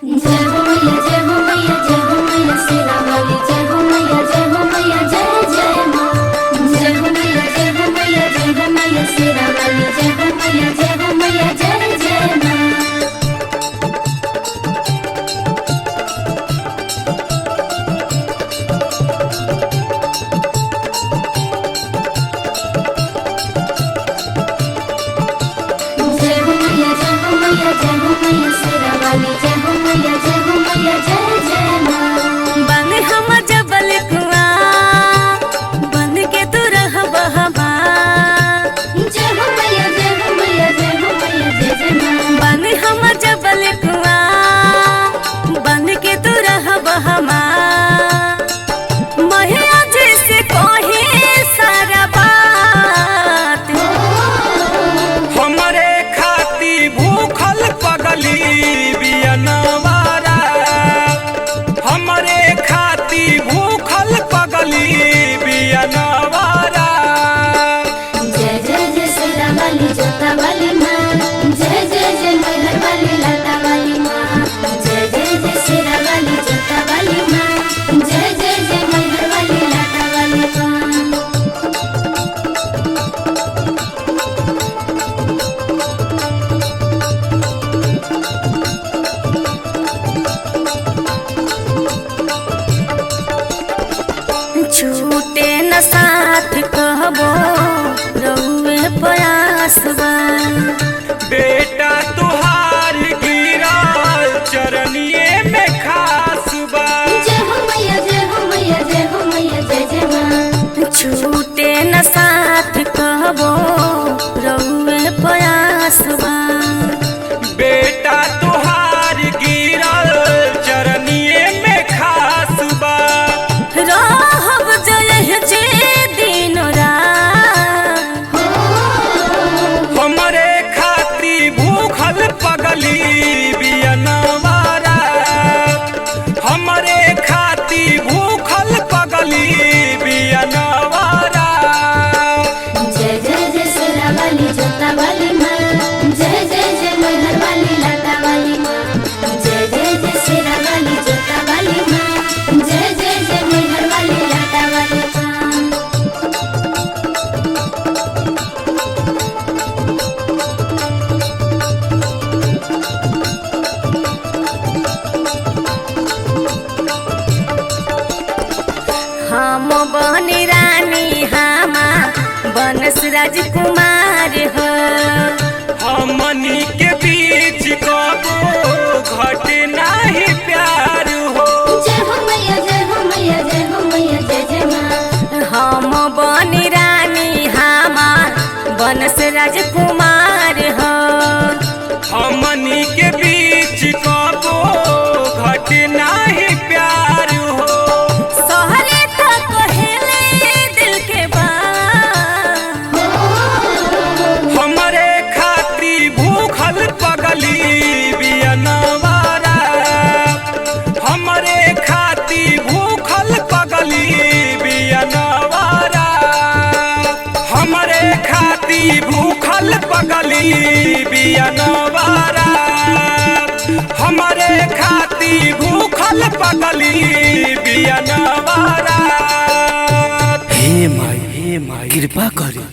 जय हो मैया जय हो मैया जय हो मैया शेरा वाली जय हो मैया जय हो मैया जय जय माँ जय हो मैया जय हो मैया जय हो मैया शेरा वाली जय हो मैया जय हो मैया जय जय माँ। जय हो मैया जय हो मैया जय हो मैया शेरा वाली जय हो मैया जय हो मैया जय जय माँ। बन हम जबल कुआ बन के तू रहब हमार। जय हो मैया जय हो मैया जय हो मैया जय जय माँ। बन हम जबल कुआ बन के तू रहब हमार। मैया जैसे कहे सारा बात हमरे खाती भूखल पगली बियनवारा हमरे खाती भूखल पगली बियनवारा। जय जय जय शेरा वाली जोता वाली माँ जय जय जय मैहर वाली लाटा वाली माँ जय जय जय शेरा वाली जोता वाली माँ जय जय जय मैहर वाली लाटा वाली माँ। छूटे न साथ कहबो रहुए प्रयास बा। बेटा तुहार गिरल चरनिए में खास बा। जय हो मैया जय हो मैया जय हो मैया जय जय माँ। छूटे न साथ कहबो रहुए प्रयास बा। बेटा तुहार गिरल चरनिए में खास बा। रहब जय जे दिन रात हमरे खाती भूखल पगली बियनवारा हमरे खाती भूखल पगली बियनवारा। जय जय जय शेरा वाली जोता वाली माँ जय जय जय मैहर वाली लाटा वाली माँ जय जय जय शेरा वाली जोता वाली माँ जय जय जय मैहर वाली लाटा वाली माँ। हम बनी रानी हामा बनस राजकुमार हो। हमनी के बीच कबो घटे नाही प्यार हो। जय हो मैया जय हो मैया जय हो मैया जय जय माँ। हम बनी रानी हामा बनस राजकुमार हो। हमनी के बीच कबो घटे नाही प्यार हो। सहरे तो कहेले दिल के बात हमरे खाती भूखल पगली बियनवारा हमरे खाती भूखल पगली बियनवारा हमरे खाती भूखल पगली बियनवारा हमरे खाती भूखल पगली बियनवारा। हे माई कृपा करी।